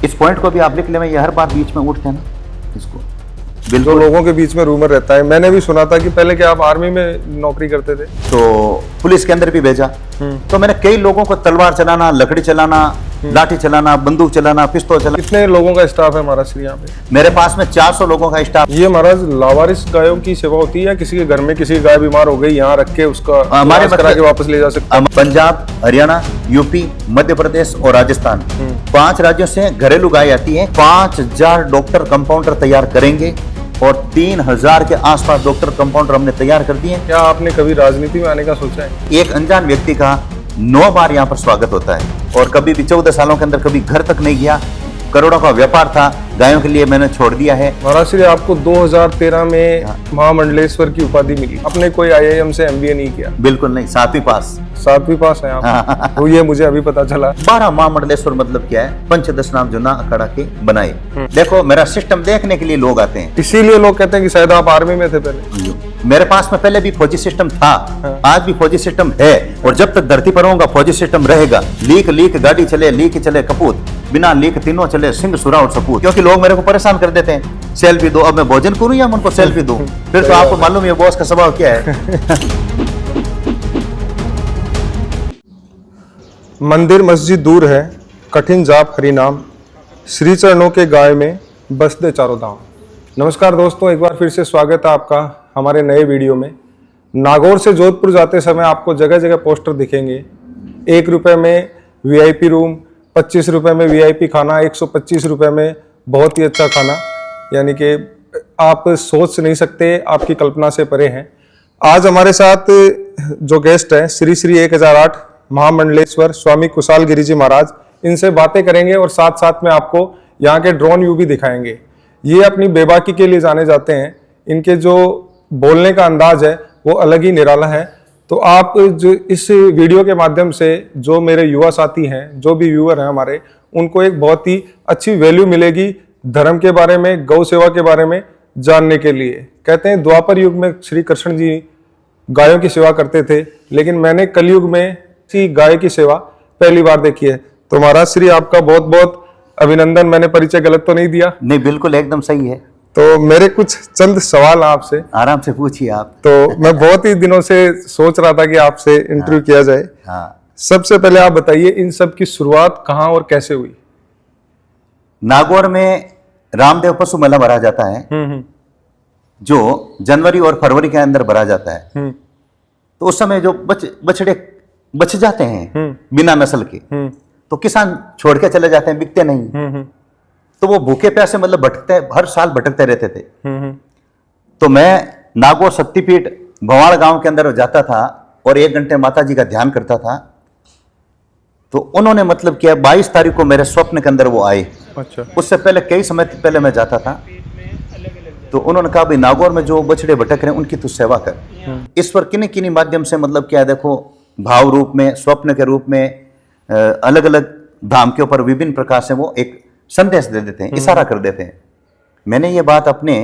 इस पॉइंट को भी आप लिख ले, मैं ये हर बार बीच में उठते हैं ना इसको। जो लोगों के बीच में रूमर रहता है, मैंने भी सुना था कि पहले क्या आप आर्मी में नौकरी करते थे, तो पुलिस के अंदर भी भेजा। तो मैंने कई लोगों को तलवार चलाना, लकड़ी चलाना, लाठी चलाना, बंदूक चलाना, पिस्तौल चलाना। कितने लोगों का स्टाफ है महाराज श्री यहाँ पे? मेरे पास में 400 लोगों का स्टाफ। ये महाराज लावारिस गायों की सेवा होती है या किसी के घर में किसी की गाय बीमार हो गई, यहाँ रख के उसका हमारे इलाज करा के वापस ले जा सकते हैं? पंजाब, हरियाणा, यूपी, मध्य प्रदेश और राजस्थान, 5 राज्यों से घरेलू गाय आती है। 5000 डॉक्टर कंपाउंडर तैयार करेंगे और 3000 के आसपास डॉक्टर कंपाउंडर हमने तैयार कर दिए। क्या आपने कभी राजनीति में आने का सोचा है? एक अनजान व्यक्ति का 9 बार यहाँ पर स्वागत होता है और कभी भी 14 सालों के अंदर कभी घर तक नहीं गया। करोड़ों का व्यापार था, गायों के लिए मैंने छोड़ दिया है। महाराज श्री आपको 2013 में महामंडलेश्वर की उपाधि मिली। आपने कोई IIM से MBA नहीं किया? बिल्कुल नहीं, 7वीं पास। 7वीं पास है आप? तो ये मुझे अभी पता चला। 12 महामंडलेश्वर मतलब क्या है? पंचदश नाम जो ना अखाड़ा के बनाए। देखो मेरा सिस्टम देखने के लिए लोग आते हैं, इसीलिए लोग कहते हैं कि शायद आप आर्मी में थे पहले। मेरे पास में पहले भी फौजी सिस्टम था, आज भी फौजी सिस्टम है और जब तक धरती पर होगा फौजी सिस्टम रहेगा। लीक गाड़ी चले, लीक चले कपूत, बिना लीक तीनों चले सिंह, सुरा और सपूत। क्योंकि लोग मेरे को परेशान कर देते हैं, सेल्फी दो। अब मैं भोजन करूं या मैं उनको सेल्फी दूं? फिर तो आपको मालूम है बॉस का स्वभाव क्या है। मंदिर मस्जिद दूर है, कठिन जाप हरि नाम, श्री चरणों के गाय में बस दे चारों धाम। नमस्कार दोस्तों, एक बार फिर से स्वागत है आपका हमारे नए वीडियो में। नागौर से जोधपुर जाते समय आपको जगह जगह पोस्टर दिखेंगे। 1 रुपये में VIP रूम, 25 रुपये में VIP खाना, 125 रुपये में बहुत ही अच्छा खाना। यानी कि आप सोच नहीं सकते, आपकी कल्पना से परे हैं। आज हमारे साथ जो गेस्ट हैं श्री श्री 1008 महामंडलेश्वर स्वामी कुशाल गिरी जी महाराज, इनसे बातें करेंगे और साथ साथ में आपको यहाँ के ड्रोन व्यू भी दिखाएंगे। ये अपनी बेबाकी के लिए जाने जाते हैं। इनके जो बोलने का अंदाज है वो अलग ही निराला है। तो आप जो इस वीडियो के माध्यम से जो मेरे युवा साथी हैं, जो भी व्यूअर हैं हमारे, उनको एक बहुत ही अच्छी वैल्यू मिलेगी धर्म के बारे में, गौ सेवा के बारे में जानने के लिए। कहते हैं द्वापर युग में श्री कृष्ण जी गायों की सेवा करते थे, लेकिन मैंने कलयुग में गाय की सेवा पहली बार देखी है। तो महाराज श्री आपका बहुत बहुत अभिनंदन। मैंने परिचय गलत तो नहीं दिया? नहीं, बिल्कुल एकदम सही है। तो मेरे कुछ चंद सवाल आपसे। आराम से पूछिए आप। तो मैं बहुत ही दिनों से सोच रहा था कि आपसे इंटरव्यू किया जाए। सबसे पहले आप बताइए, इन सब की शुरुआत कहाँ और कैसे हुई? नागौर में रामदेव पशु मेला भरा जाता है, जो जनवरी और फरवरी के अंदर भरा जाता है। तो उस समय जो बछड़े बच जाते हैं बिना नस्ल के, तो किसान छोड़ के चले जाते हैं, बिकते नहीं। तो वो भूखे प्यासे मतलब भटकते, हर साल भटकते रहते थे। तो मैं नागौर शक्तिपीठ भवाड़ गांव के अंदर जाता था और 1 घंटे माता जी का ध्यान करता था। तो उन्होंने मतलब किया, 22 तारीख को मेरे स्वप्न के अंदर वो आए। अच्छा। उससे पहले कई समय पहले मैं जाता था। तो उन्होंने कहा भाई नागौर में जो बछड़े भटक रहे हैं उनकी तू सेवा कर। ईश्वर किन्हीं माध्यम से मतलब क्या, देखो भाव रूप में, स्वप्न के रूप में, अलग अलग धाम के ऊपर विभिन्न प्रकार से वो एक संदेश दे देते हैं, इशारा कर देते हैं। मैंने ये बात अपने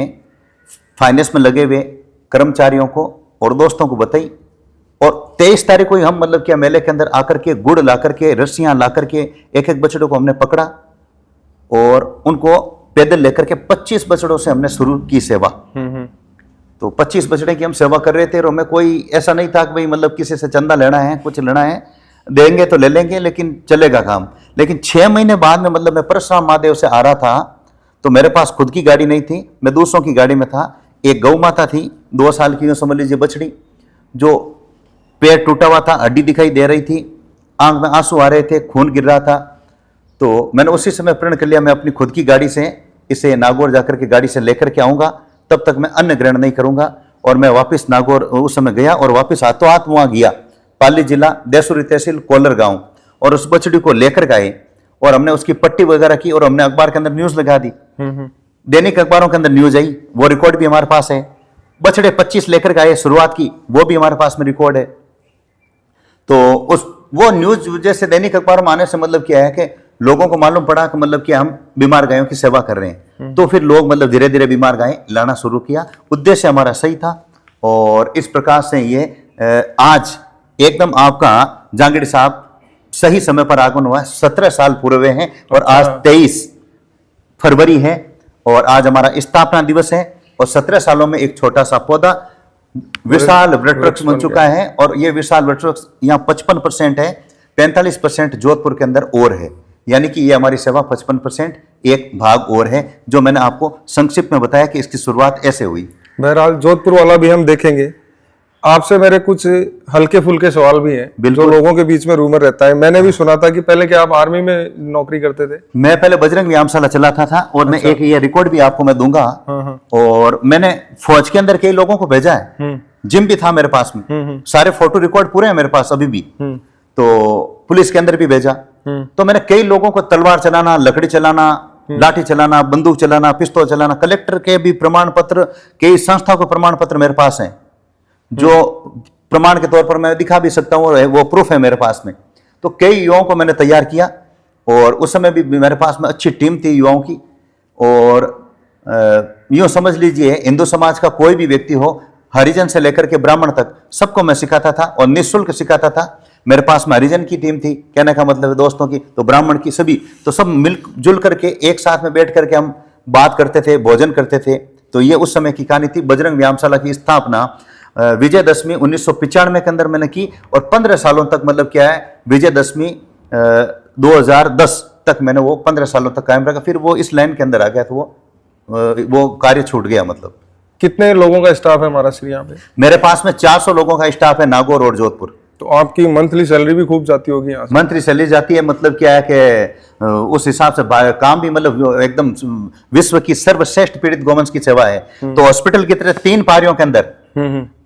फाइनेंस में लगे हुए कर्मचारियों को और दोस्तों को बताई और 23 तारीख को ही हम मतलब क्या मेले के अंदर आकर के गुड़ ला करके, रस्सियां ला करके एक बछड़ों को हमने पकड़ा और उनको पैदल लेकर के 25 बछड़ों से हमने शुरू की सेवा। तो 25 बछड़े की हम सेवा कर रहे थे और हमें कोई ऐसा नहीं था कि भाई मतलब किसी से चंदा लेना है, कुछ लेना है, देंगे तो ले लेंगे लेकिन चलेगा काम। लेकिन 6 महीने बाद में मतलब मैं परशुराम महादेव से आ रहा था, तो मेरे पास खुद की गाड़ी नहीं थी, मैं दूसरों की गाड़ी में था। एक गौ माता थी 2 साल की, समझ लीजिए बछड़ी, जो पैर टूटा हुआ था, हड्डी दिखाई दे रही थी, आंख में आंसू आ रहे थे, खून गिर रहा था। तो मैंने उसी समय प्रण कर लिया, मैं अपनी खुद की गाड़ी से इसे नागौर जाकर के गाड़ी से लेकर के आऊँगा, तब तक मैं अन्न ग्रहण नहीं करूँगा। और मैं वापस नागौर उस समय गया और वापस हाथों हाथ वहाँ गया, पाली जिला देसुरी तहसील कोलर गांव, और उस बछड़ी को लेकर गए और हमने उसकी पट्टी वगैरह की और हमने अखबार के अंदर न्यूज लगा दी। दैनिक अखबारों के अंदर न्यूज आई, वो रिकॉर्ड भी हमारे पास है। बछड़े 25 लेकर गए शुरुआत की, वो भी हमारे पास में रिकॉर्ड है। तो उस वो न्यूज जैसे दैनिक अखबार में आने से मतलब क्या है कि लोगों को मालूम पड़ा कि मतलब कि हम बीमार गायों की सेवा कर रहे हैं। तो फिर लोग मतलब धीरे धीरे बीमार गायें लाना शुरू किया। उद्देश्य हमारा सही था और इस प्रकार से ये आज एकदम आपका जहांगीर साहब सही समय पर आगमन हुआ है। 17 साल पूरे हुए हैं और आज 23 फरवरी है और आज हमारा स्थापना दिवस है और 17 सालों में एक छोटा सा पौधा विशाल वृक्ष बन चुका है और ये विशाल वृक्ष यहाँ 55% है, 45% जोधपुर के अंदर और है, यानी कि ये हमारी सेवा 55% एक भाग और है, जो मैंने आपको संक्षिप्त में बताया कि इसकी शुरुआत ऐसे हुई। बहरहाल जोधपुर वाला भी हम देखेंगे। आपसे मेरे कुछ हल्के फुल्के सवाल भी हैं जो लोगों के बीच में रूमर रहता है। मैंने भी सुना था कि पहले क्या आप आर्मी में नौकरी करते थे? मैं पहले बजरंग व्यायामशाला चलाता था और मैं एक ये रिकॉर्ड भी आपको मैं दूंगा। और मैंने फौज के अंदर कई लोगों को भेजा है, जिम भी था मेरे पास में, सारे फोटो रिकॉर्ड पूरे हैं मेरे पास अभी भी। तो पुलिस के अंदर भी भेजा। तो मैंने कई लोगों को तलवार चलाना, लकड़ी चलाना, लाठी चलाना, बंदूक चलाना, पिस्तौल चलाना, कलेक्टर के भी प्रमाण पत्र, कई संस्थाओं के प्रमाण पत्र मेरे पास हैं, जो प्रमाण के तौर पर मैं दिखा भी सकता हूँ, वो प्रूफ है मेरे पास में। तो कई युवाओं को मैंने तैयार किया और उस समय भी मेरे पास में अच्छी टीम थी युवाओं की। और यूँ समझ लीजिए हिंदू समाज का कोई भी व्यक्ति हो, हरिजन से लेकर के ब्राह्मण तक, सबको मैं सिखाता था और निःशुल्क सिखाता था। मेरे पास में हरिजन की टीम थी, कहने का मतलब है दोस्तों की, तो ब्राह्मण की, सभी, तो सब मिलजुल करके एक साथ में बैठ करके हम बात करते थे, भोजन करते थे। तो ये उस समय की कहानी थी। बजरंग व्यायामशाला की स्थापना विजयदशमी 1995 के अंदर मैंने की और 15 सालों तक मतलब क्या है, विजयदशमी 2010 तक मैंने वो 15 सालों तक कायम रखा। फिर वो इस लाइन के अंदर आ गया, तो वो कार्य छूट गया। मतलब कितने लोगों का स्टाफ है हमारा श्री यहाँ पे? मेरे पास में 400 लोगों का स्टाफ है, नागौर और जोधपुर। तो आपकी मंथली सैलरी भी खूब जाती होगी यहाँ से? मंथली सैलरी जाती है। मतलब क्या है कि उस हिसाब से काम भी मतलब एकदम विश्व की सर्वश्रेष्ठ पीड़ित गौवंश की सेवा है। तो हॉस्पिटल की तरह 3 पारियों के अंदर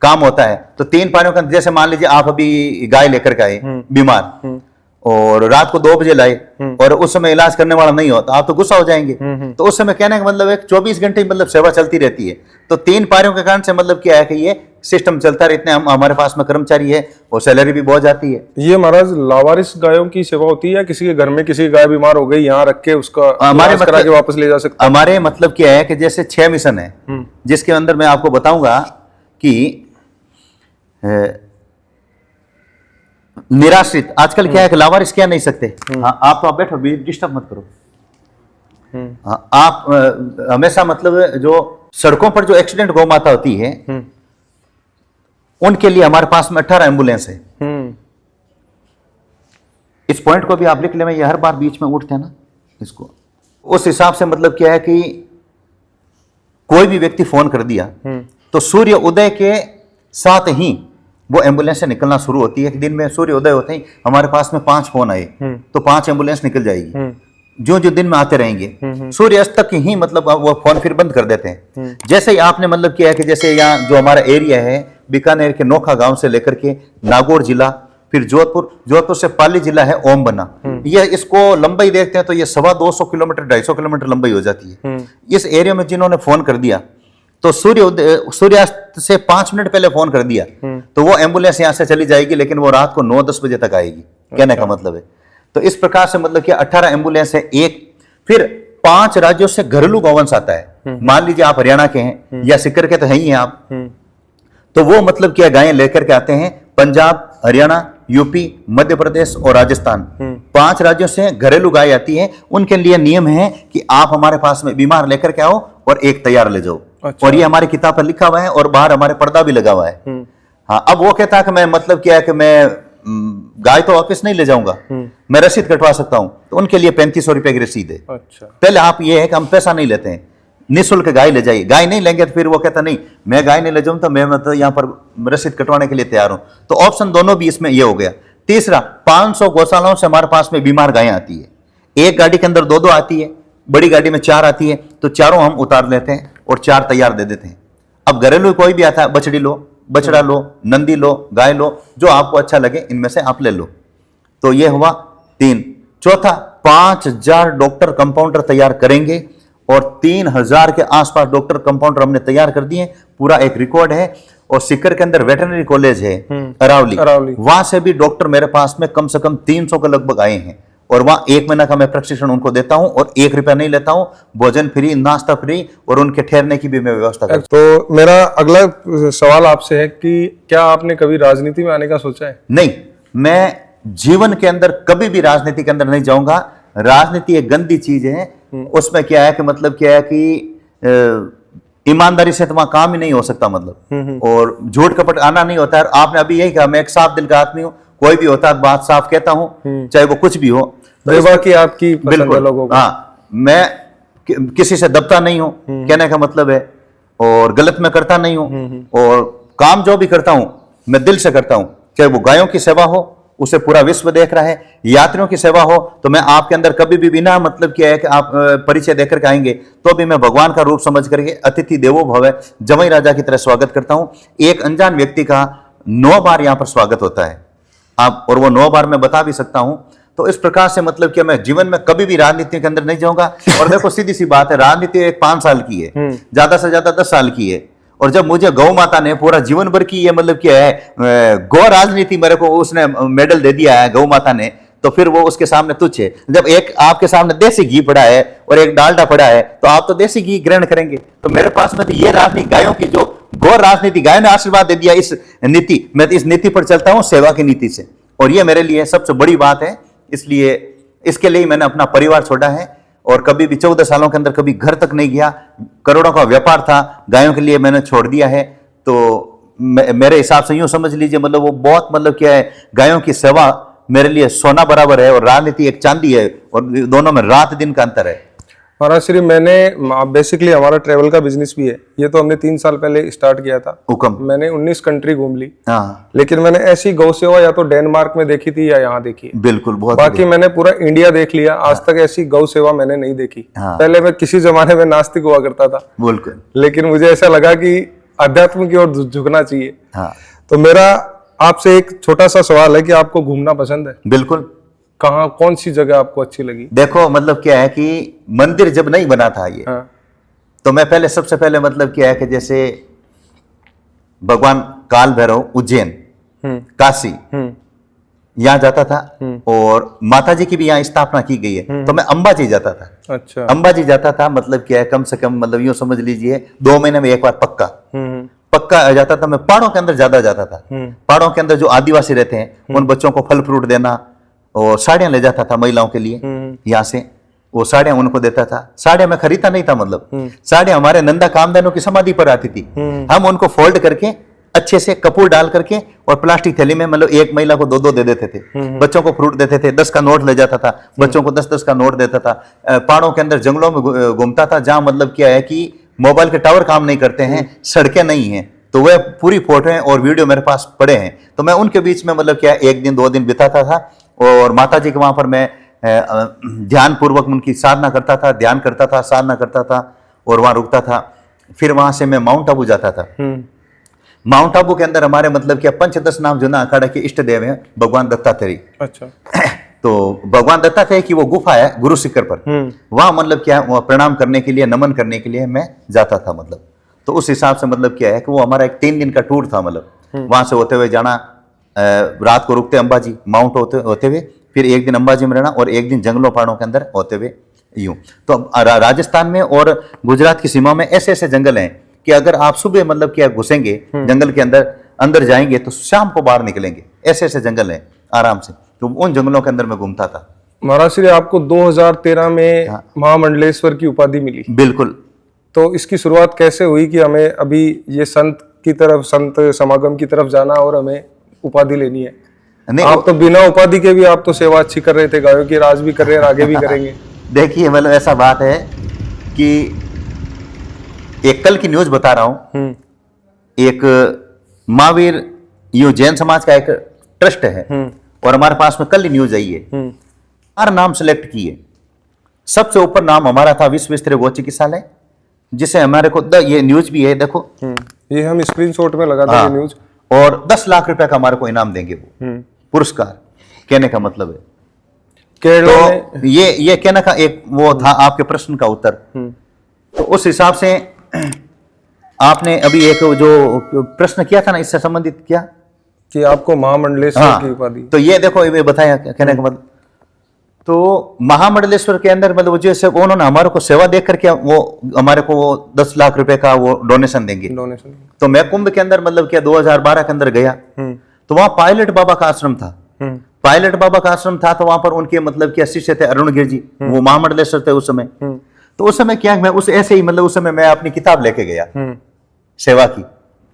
काम होता है। तो 3 पारियों के अंदर, जैसे मान लीजिए आप अभी गाय लेकर के आए बीमार और रात को 2 बजे लाए और उस समय इलाज करने वाला नहीं होता, आप तो गुस्सा हो जाएंगे। तो उस समय कहने का मतलब है 24 घंटे मतलब सेवा चलती रहती है। तो 3 पारियों के कारण से मतलब क्या है कि ये सिस्टम चलता रहे। इतने हमारे पास में कर्मचारी है और सैलरी भी बहुत जाती है। ये महाराज लावारिस गायों की सेवा होती है या किसी के घर में किसी की गाय बीमार हो गई, यहाँ रख के उसका इलाज करा के वापस ले जा सकते? हमारे मतलब क्या है कि जैसे 6 मिशन है, जिसके अंदर मैं आपको बताऊंगा कि निराश्रित, आजकल क्या है कि लावारिस क्या नहीं सकते। हाँ, आप बैठो, डिस्टर्ब मत करो। हाँ, आप हमेशा मतलब जो सड़कों पर जो एक्सीडेंट गौ माता होती है, उनके लिए हमारे पास में 18 एम्बुलेंस है। इस पॉइंट को भी आप लिख ले, ये हर बार बीच में उठते हैं ना इसको। उस हिसाब से मतलब क्या है कि कोई भी व्यक्ति फोन कर दिया तो सूर्य उदय के साथ ही वो एम्बुलेंस से निकलना शुरू होती है। दिन में सूर्य उदय होते ही हमारे पास में 5 फोन आए तो 5 एम्बुलेंस निकल जाएगी। जो दिन में आते रहेंगे, सूर्य अस्त तक ही मतलब वो फोन फिर बंद कर देते हैं। जैसे ही आपने मतलब किया है कि जैसे यहाँ जो हमारा एरिया है, बीकानेर के नोखा गांव से लेकर के नागौर जिला, फिर जोधपुर से पाली जिला है ओम बना, ये इसको लंबाई देखते हैं तो ये 225 किलोमीटर 250 किलोमीटर लंबाई हो जाती है। इस एरिया में जिन्होंने फोन कर दिया तो सूर्यास्त से 5 मिनट पहले फोन कर दिया तो वो एम्बुलेंस यहाँ से चली जाएगी, लेकिन वो रात को 9-10 बजे तक आएगी। कहने का मतलब है तो इस प्रकार से मतलब कि 18 एम्बुलेंस है एक। फिर 5 राज्यों से घरेलू गौवंश आता है। मान लीजिए आप हरियाणा के हैं या सिक्कर के तो है ही हैं आप, तो वो मतलब क्या गायें लेकर के आते हैं। पंजाब, हरियाणा, यूपी, मध्य प्रदेश और राजस्थान, 5 राज्यों से घरेलू गाय आती है। उनके लिए नियम है कि आप हमारे पास में बीमार लेकर के आओ और एक तैयार ले जाओ। अच्छा। और ये हमारी किताब पर लिखा हुआ है और बाहर हमारे पर्दा भी लगा हुआ है। हाँ, अब वो कहता है कि मैं मतलब क्या है कि मैं गाय तो वापस नहीं ले जाऊंगा, मैं रसीद कटवा सकता हूं, तो उनके लिए 3500 रुपए की रसीद है। अच्छा। पहले आप ये है कि हम पैसा नहीं लेते हैं, निःशुल्क गाय ले जाइए। गाय नहीं लेंगे तो फिर वो कहता नहीं मैं गाय नहीं ले जाऊं तो मैं मतलब यहाँ पर रसीद कटवाने के लिए तैयार हूं। तो ऑप्शन दोनों भी इसमें ये हो गया। तीसरा, 500 गौशालाओं से हमारे पास में बीमार गायें आती है। एक गाड़ी के अंदर 2-2 आती है, बड़ी गाड़ी में 4 आती है, तो चारों हम उतार लेते हैं और 4 तैयार दे देते हैं। अब घरेलू कोई भी आता है, बछड़ी लो, बछड़ा लो, नंदी लो, गाय लो, जो आपको अच्छा लगे इनमें से आप ले लो। तो ये हुआ 3। चौथा, 5000 डॉक्टर कंपाउंडर तैयार करेंगे और 3000 के आसपास डॉक्टर कंपाउंडर हमने तैयार कर दिए। पूरा एक रिकॉर्ड है। और सिक्कर के अंदर वेटरनरी कॉलेज है अरावली, वहां से भी डॉक्टर मेरे पास में कम से कम 300 के लगभग आए हैं और वहां 1 महीना का मैं प्रशिक्षण उनको देता हूं और 1 रुपया नहीं लेता हूं। भोजन फ्री, नाश्ता फ्री और उनके ठहरने की भी मैं व्यवस्था करता हूं। तो मेरा अगला सवाल आपसे है कि क्या आपने कभी राजनीति में आने का सोचा है? नहीं, मैं जीवन के अंदर कभी भी राजनीति के अंदर नहीं जाऊंगा। राजनीति एक गंदी चीज है। उसमें क्या है कि मतलब क्या है कि ईमानदारी से तो वहां काम ही नहीं हो सकता मतलब, और झूठ कपट आना नहीं होता है। आपने अभी यही कहा, मैं एक साफ दिल का आदमी हूँ, कोई भी होता है बात साफ कहता हूँ, चाहे वो कुछ भी हो। बेबाकी आपकी पसंद है बिल्कुल, लोगों को। हाँ, मैं किसी से दबता नहीं हूँ, कहने का मतलब है, और गलत मैं करता नहीं हूँ, और काम जो भी करता हूँ मैं दिल से करता हूँ। चाहे वो गायों की सेवा हो, उसे पूरा विश्व देख रहा है, यात्रियों की सेवा हो, तो मैं आपके अंदर कभी भी बिना मतलब क्या है कि आप परिचय देकर के आएंगे तो भी मैं भगवान का रूप समझ करके अतिथि देवो भव, जमाई राजा की तरह स्वागत करता हूं। एक अनजान व्यक्ति का 9 बार यहां पर स्वागत होता है आप, और वो 9 बार मैं बता भी सकता हूं। तो इस प्रकार से मतलब कि मैं जीवन में कभी भी राजनीति के अंदर नहीं जाऊंगा। और देखो सीधी सी बात है, राजनीति एक 5 साल की है, ज्यादा से ज्यादा 10 साल की है, और जब मुझे गौ माता ने पूरा जीवन भर की ये मतलब क्या है गौ राजनीति मेरे को उसने मेडल दे दिया है गौ माता ने, तो फिर वो उसके सामने तुच्छ है। जब एक आपके सामने देसी घी पड़ा है और एक डालडा पड़ा है तो आप तो देसी घी ग्रहण करेंगे। तो मेरे पास में तो ये राजनीति गायों की जो गौ राजनीति, गायों ने आशीर्वाद दे दिया, इस नीति, मैं इस नीति पर चलता हूं, सेवा की नीति से, और ये मेरे लिए सबसे बड़ी बात है। इसलिए इसके लिए मैंने अपना परिवार छोड़ा है, और कभी भी 14 सालों के अंदर कभी घर तक नहीं गया। करोड़ों का व्यापार था, गायों के लिए मैंने छोड़ दिया है। तो मेरे हिसाब से यूं समझ लीजिए मतलब वो बहुत मतलब क्या है, गायों की सेवा मेरे लिए सोना बराबर है, और राजनीति एक चांदी है, और दोनों में रात दिन का अंतर है। महाराज श्री, मैंने बेसिकली हमारा ट्रेवल का बिजनेस भी है, ये तो हमने 3 साल पहले स्टार्ट किया था। हुक्म। मैंने 19 कंट्री घूम ली, हाँ लेकिन मैंने ऐसी गौ सेवा या तो डेनमार्क में देखी थी या यहाँ देखी है। बिल्कुल, बहुत बाकी मैंने पूरा इंडिया देख लिया, आज तक ऐसी गौ सेवा मैंने नहीं देखी। पहले मैं किसी जमाने में नास्तिक हुआ करता था, बिल्कुल, लेकिन मुझे ऐसा लगा कि अध्यात्म की ओर झुकना चाहिए। हाँ तो मेरा आपसे एक छोटा सा सवाल है कि आपको घूमना पसंद है? बिल्कुल। कहाँ, कौन सी जगह आपको अच्छी लगी? देखो मतलब क्या है कि मंदिर जब नहीं बना था ये, हाँ। तो मैं पहले सबसे पहले मतलब क्या है कि जैसे भगवान काल भैरव उज्जैन, काशी, यहाँ जाता था, और माता जी की भी यहाँ स्थापना की गई है, तो मैं अंबाजी जाता था। अच्छा। अंबाजी जाता था मतलब क्या है, कम से कम मतलब यूं समझ लीजिए 2 महीने में एक बार पक्का पक्का जाता था। मैं पहाड़ों के अंदर ज्यादा जाता था। पहाड़ों के अंदर जो आदिवासी रहते हैं उन बच्चों को फल फ्रूट देना, और साड़ियां ले जाता था महिलाओं के लिए यहाँ से, वो साड़ियां उनको देता था। साड़ियां मैं खरीदता नहीं था, मतलब साड़ियां हमारे नंदा कामधेनु की समाधि पर आती थी, हम उनको फोल्ड करके अच्छे से कपूर डाल करके और प्लास्टिक थैली में, मतलब एक महिला को 2-2 दे देते थे। बच्चों को फ्रूट देते थे, 10 का नोट ले जाता था, बच्चों को 10-10 का नोट देता था। पहाड़ों के अंदर जंगलों में घूमता था, जहां मतलब क्या है कि मोबाइल के टावर काम नहीं करते हैं, सड़कें नहीं हैं, तो वह पूरी फोटो और वीडियो मेरे पास पड़े हैं। तो मैं उनके बीच में मतलब क्या 1 दिन 2 दिन बिताता था, और माता जी के वहां पर मैं ध्यान पूर्वक उनकी साधना करता था, ध्यान करता था, साधना करता था, और वहां रुकता था। फिर वहां से मैं माउंट आबू जाता था। माउंट आबू के अंदर हमारे मतलब क्या 5-10 नाम जो ना अखाड़ा के इष्ट देव हैं, भगवान दत्तात्रेय। अच्छा। तो भगवान दत्तात्रेय की वो गुफा है गुरु शिखर पर, वहां मतलब क्या वहां प्रणाम करने के लिए, नमन करने के लिए मैं जाता था। मतलब तो उस हिसाब से मतलब क्या है कि वो हमारा एक 3 दिन का टूर था। मतलब वहां से होते हुए जाना, रात को रुकते अंबाजी, माउंट होते हुए, फिर 1 दिन अंबाजी में रहना, और 1 दिन जंगलों पहाड़ों के अंदर होते हुए यूं। तो राजस्थान में और गुजरात की सीमा में ऐसे ऐसे जंगल हैं कि अगर आप सुबह मतलब क्या घुसेंगे जंगल के अंदर जाएंगे तो शाम को बाहर निकलेंगे। ऐसे ऐसे जंगल हैं आराम से, तो उन जंगलों के अंदर मैं घूमता था। महाराज श्री, आपको 2013 में महामंडलेश्वर की उपाधि मिली। बिल्कुल। तो इसकी शुरुआत कैसे हुई कि हमें अभी ये संत समागम की तरफ जाना और हमें उपाधि लेनी है? नहीं, आप तो बिना उपाधि के भी आप तो सेवा अच्छी कर रहे थे, गायों की राज भी कर रहे हैं, आगे भी करेंगे। देखिए मतलब ऐसा बात है कि एक कल की न्यूज बता रहा हूं। एक महावीर यू जैन समाज का एक ट्रस्ट है, और हमारे पास में कल ही न्यूज आई है। 4 नाम सिलेक्ट किए, सबसे ऊपर नाम हमारा था विश्व स्तरीय गौ चिकित्सालय, जिसे हमारे को ये न्यूज भी है, देखो ये हम स्क्रीनशॉट में लगा देंगे न्यूज। और 10 लाख रुपए का हमारे को इनाम देंगे, वो पुरस्कार। कहने का मतलब है तो ये कहने का एक वो था आपके प्रश्न का उत्तर। तो उस हिसाब से आपने अभी एक जो प्रश्न किया था ना, इससे संबंधित क्या कि आपको महामंडलेश्वर की उपाधि। तो ये देखो ये बताया कहने का मतलब, तो महामंडलेश्वर के अंदर मतलब जैसे उन्होंने हमारे को सेवा देख करके वो हमारे को वो 10 लाख रुपए का वो डोनेशन देंगे। तो मैं कुंभ के अंदर मतलब क्या 2012 के अंदर गया, तो वहां पायलट बाबा का आश्रम था। पायलट बाबा का आश्रम था तो वहां पर उनके मतलब क्या शिष्य थे अरुणगिरी जी, वो महामंडलेश्वर थे उस समय। तो उस समय क्या मैं उस ऐसे ही मतलब उस समय मैं अपनी किताब लेके गया सेवा की,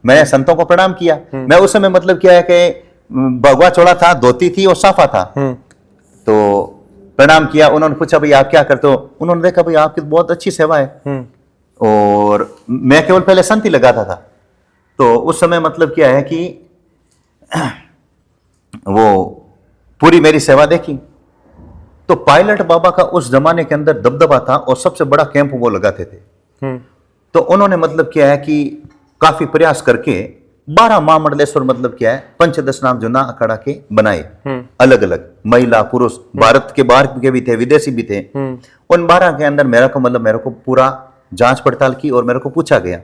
मैंने संतों को प्रणाम किया। मैं उस समय मतलब क्या है कि भगवा चौड़ा था, धोती थी और साफा था। तो प्रणाम किया, उन्होंने पूछा भाई आप क्या करते हो, उन्होंने देखा भाई आपकी बहुत अच्छी सेवा है। और मैं केवल पहले संत ही लगाता था। तो उस समय मतलब क्या है कि वो पूरी मेरी सेवा देखी। तो पायलट बाबा का उस जमाने के अंदर दबदबा था और सबसे बड़ा कैंप वो लगाते थे। तो उन्होंने मतलब क्या है कि काफी प्रयास करके 12 महामंडलेश्वर मतलब क्या है पंचदश नाम जुना अखाड़ा के बनाए, अलग अलग महिला पुरुष, भारत के बाहर के भी थे, विदेशी भी थे। उन 12 के अंदर मेरे को पूरा जांच पड़ताल की और मेरे को पूछा गया।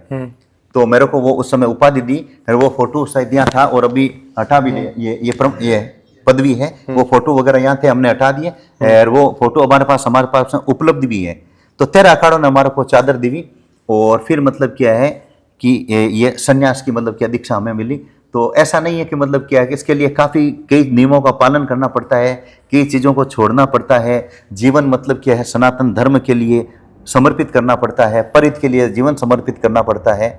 तो मेरे को वो उस समय उपाधि दी, वो फोटो शायद दिया था और अभी हटा भी ये पदवी है, वो फोटो वगैरह यहाँ थे हमने हटा दिए और वो फोटो हमारे पास उपलब्ध भी है। तो 13 अखाड़ों ने हमारे को चादर दी और फिर मतलब क्या है कि ये सन्यास की मतलब क्या दीक्षा हमें मिली। तो ऐसा नहीं है कि मतलब क्या है कि इसके लिए काफी कई नियमों का पालन करना पड़ता है, कई चीजों को छोड़ना पड़ता है, जीवन मतलब क्या है सनातन धर्म के लिए समर्पित करना पड़ता है, परित के लिए जीवन समर्पित करना पड़ता है।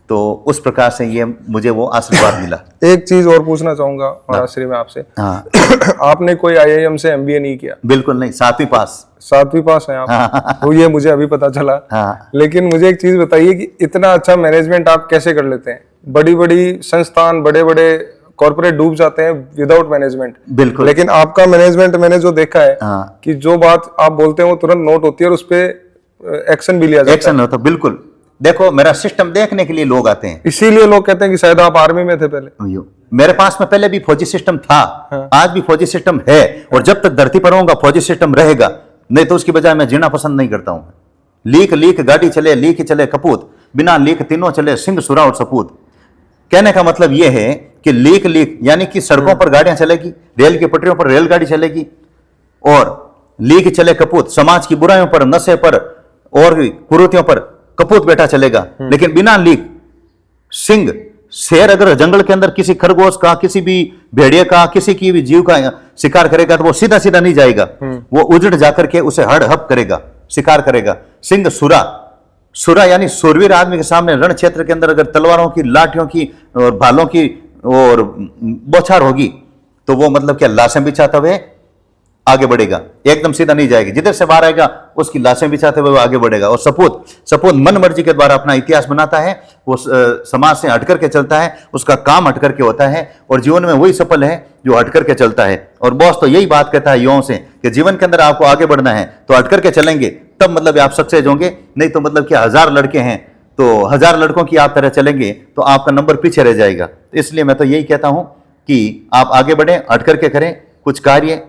तो उस प्रकार से ये मुझे वो आशीर्वाद मिला। एक चीज और पूछना चाहूंगा महाराज में आपसे। हाँ। आपने कोई आईआईएम से एमबीए नहीं किया? बिल्कुल नहीं, 7वीं पास। 7वीं पास है आप? हाँ। तो ये मुझे अभी पता चला। हाँ। लेकिन मुझे एक चीज बताइए कि इतना अच्छा मैनेजमेंट आप कैसे कर लेते हैं? बड़ी बड़ी संस्थान, बड़े बड़े कॉर्पोरेट डूब जाते हैं विदाउट मैनेजमेंट। बिल्कुल। लेकिन आपका मैनेजमेंट मैंने जो देखा है हाँ। कि जो बात आप बोलते हैं वो तुरंत नोट होती है और उस पर एक्शन भी लिया जाता है। एक्शन होता, बिल्कुल। देखो मेरा सिस्टम देखने के लिए लोग आते हैं, इसीलिए लोग कहते हैं कि शायद आप आर्मी में थे पहले। मेरे पास में पहले भी फौजी सिस्टम था। हाँ। आज भी फौजी सिस्टम है और जब तक धरती पर रहूंगा फौजी सिस्टम रहेगा, नहीं तो उसकी बजाय मैं जीना पसंद नहीं करता हूं। लीक लीक गाड़ी चले, लीक चले कपूत, बिना लीक तीनों चले सिंह सुरा और सपूत। कहने का मतलब यह है कि लीक लीक यानी कि सड़कों पर गाड़ियां चलेगी, रेल की पटरियों पर रेलगाड़ी चलेगी, और लीक चले कपूत, समाज की बुराइयों पर, नशे पर और कुरीतियों पर कपूत बैठा चलेगा। लेकिन बिना लीक सिंह शेर अगर जंगल के अंदर किसी खरगोश का, किसी भी भेड़िए का, किसी की भी जीव का शिकार करेगा तो वो सीधा सीधा नहीं जाएगा, वो उजड़ जाकर के उसे हड़हप करेगा, शिकार करेगा। सिंह सुरा, सुरा यानी सूरवीर आदमी के सामने रण क्षेत्र के अंदर अगर तलवारों की, लाठियों की और भालों की और बौछार होगी तो वो मतलब क्या लाशें बिछाते हुए आगे बढ़ेगा, एकदम सीधा नहीं जाएगी। जिधर से बाहर आएगा उसकी लाशें बिछाते हुए वो आगे बढ़ेगा। और सपूत, सपूत मन मर्जी के द्वारा अपना इतिहास बनाता है, वो समाज से हट करके चलता है, उसका काम हट करके होता है और जीवन में वही सफल है जो हट करके चलता है। और बॉस तो यही बात कहता है युवाओं से कि जीवन के अंदर आपको आगे बढ़ना है तो हट करके चलेंगे तब मतलब आप सक्सेस होंगे, नहीं तो मतलब क्या 1000 लड़के हैं तो 1000 लड़कों की आप तरह चलेंगे तो आपका नंबर पीछे रह जाएगा। इसलिए मैं तो यही कहता हूं कि आप आगे बढ़े, हट करके करें कुछ कार्य।